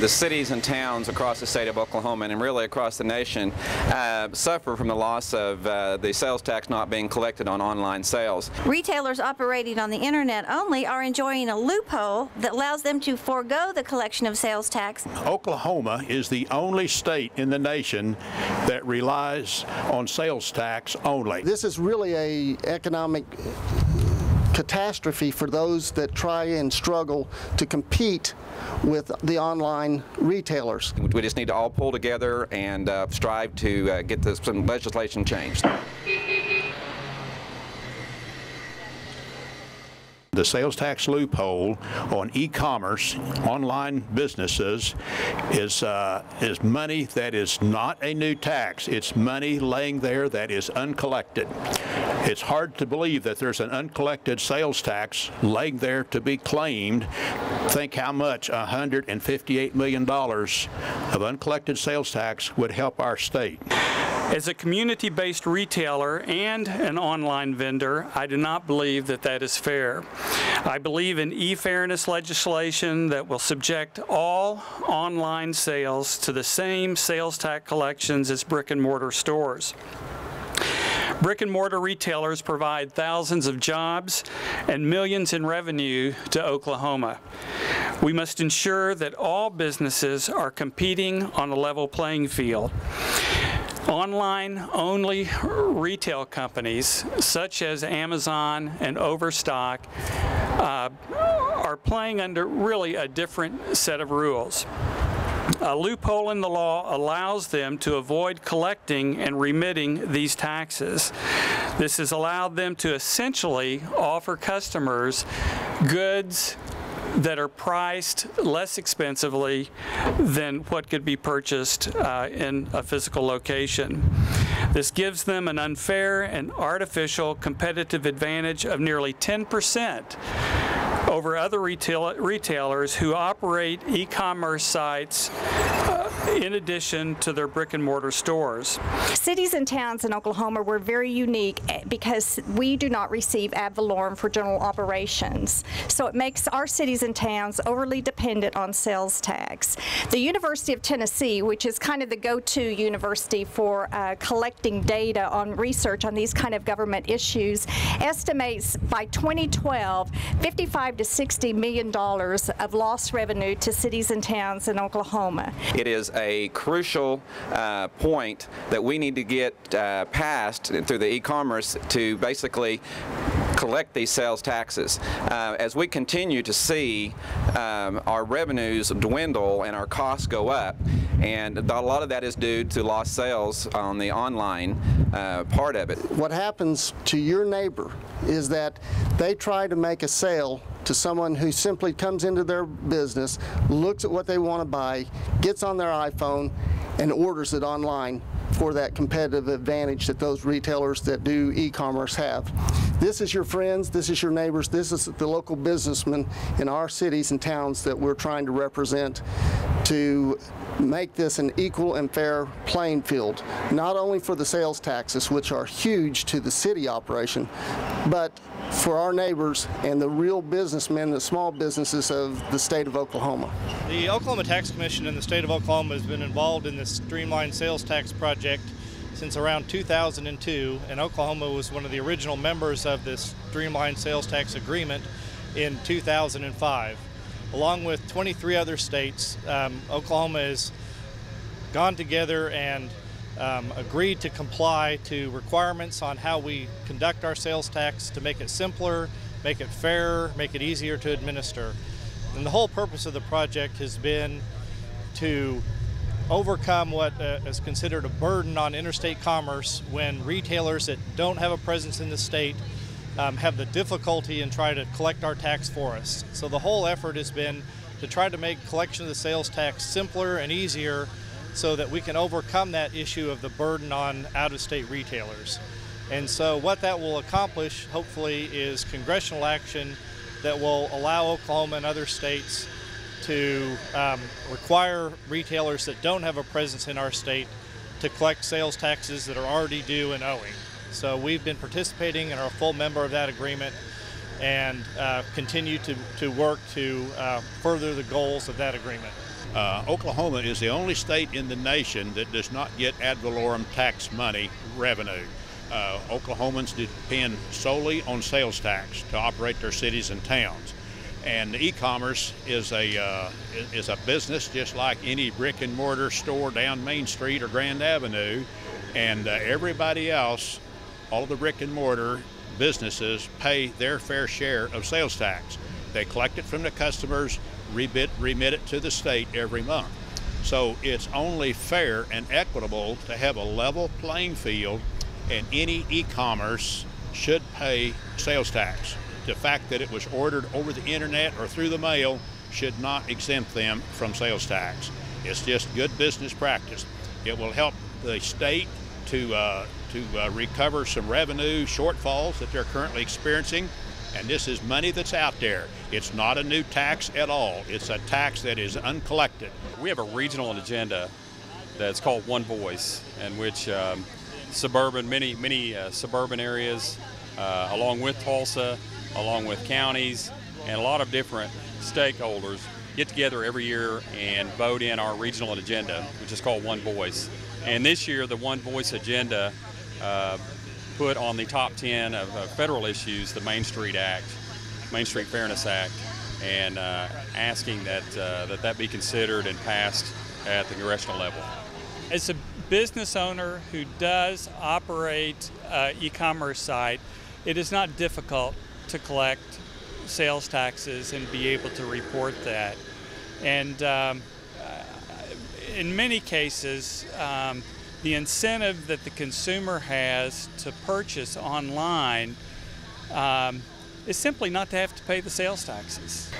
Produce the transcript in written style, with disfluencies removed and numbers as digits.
The cities and towns across the state of Oklahoma and really across the nation suffer from the loss of the sales tax not being collected on online sales. Retailers operating on the internet only are enjoying a loophole that allows them to forego the collection of sales tax. Oklahoma is the only state in the nation that relies on sales tax only. This is really an economic catastrophe for those that try and struggle to compete with the online retailers. We just need to all pull together and strive to get some legislation changed. The sales tax loophole on e-commerce, online businesses, is money that is not a new tax. It's money laying there that is uncollected. It's hard to believe that there's an uncollected sales tax laying there to be claimed. Think how much $158 million of uncollected sales tax would help our state. As a community-based retailer and an online vendor, I do not believe that that is fair. I believe in e-fairness legislation that will subject all online sales to the same sales tax collections as brick-and-mortar stores. Brick-and-mortar retailers provide thousands of jobs and millions in revenue to Oklahoma. We must ensure that all businesses are competing on a level playing field. Online-only retail companies, such as Amazon and Overstock, are playing under really a different set of rules. A loophole in the law allows them to avoid collecting and remitting these taxes. This has allowed them to essentially offer customers goods that are priced less expensively than what could be purchased in a physical location. This gives them an unfair and artificial competitive advantage of nearly 10% over other retailers who operate e-commerce sites in addition to their brick-and-mortar stores. Cities and towns in Oklahoma were very unique because we do not receive ad valorem for general operations. So it makes our cities and towns overly dependent on sales tax. The University of Tennessee, which is kind of the go-to university for collecting data on research on these kind of government issues, estimates by 2012 $55 to $60 million of lost revenue to cities and towns in Oklahoma. It is a crucial point that we need to get passed through the e-commerce to basically collect these sales taxes. As we continue to see our revenues dwindle and our costs go up, and a lot of that is due to lost sales on the online part of it. What happens to your neighbor is that they try to make a sale to someone who simply comes into their business, looks at what they want to buy, gets on their iPhone, and orders it online for that competitive advantage that those retailers that do e-commerce have. This is your friends, this is your neighbors, this is the local businessmen in our cities and towns that we're trying to represent to make this an equal and fair playing field, not only for the sales taxes, which are huge to the city operation, but for our neighbors and the real businessmen, the small businesses of the state of Oklahoma. The Oklahoma Tax Commission in the state of Oklahoma has been involved in this streamlined sales tax project since around 2002, and Oklahoma was one of the original members of this streamlined sales tax agreement in 2005. Along with 23 other states, Oklahoma has gone together and agreed to comply to requirements on how we conduct our sales tax to make it simpler, make it fairer, make it easier to administer. And the whole purpose of the project has been to overcome what is considered a burden on interstate commerce when retailers that don't have a presence in the state have the difficulty in trying to collect our tax for us. So the whole effort has been to try to make collection of the sales tax simpler and easier so that we can overcome that issue of the burden on out-of-state retailers. And so what that will accomplish, hopefully, is congressional action that will allow Oklahoma and other states to require retailers that don't have a presence in our state to collect sales taxes that are already due and owing. So we've been participating and are a full member of that agreement and continue to work to further the goals of that agreement. Oklahoma is the only state in the nation that does not get ad valorem tax money revenue. Oklahomans depend solely on sales tax to operate their cities and towns. And e-commerce is a business just like any brick and mortar store down Main Street or Grand Avenue. And everybody else, all the brick and mortar businesses, pay their fair share of sales tax. They collect it from the customers, remit it to the state every month. So it's only fair and equitable to have a level playing field, and any e-commerce should pay sales tax. The fact that it was ordered over the internet or through the mail should not exempt them from sales tax. It's just good business practice. It will help the state to recover some revenue shortfalls that they're currently experiencing. And this is money that's out there. It's not a new tax at all. It's a tax that is uncollected. We have a regional agenda that's called One Voice, in which many suburban areas, along with Tulsa, along with counties, and a lot of different stakeholders get together every year and vote in our regional agenda, which is called One Voice. And this year, the One Voice agenda put on the top 10 of federal issues the Main Street Fairness Act, and asking that that be considered and passed at the congressional level. As a business owner who does operate an e-commerce site, it is not difficult to collect sales taxes and be able to report that. And in many cases, the incentive that the consumer has to purchase online is simply not to have to pay the sales taxes.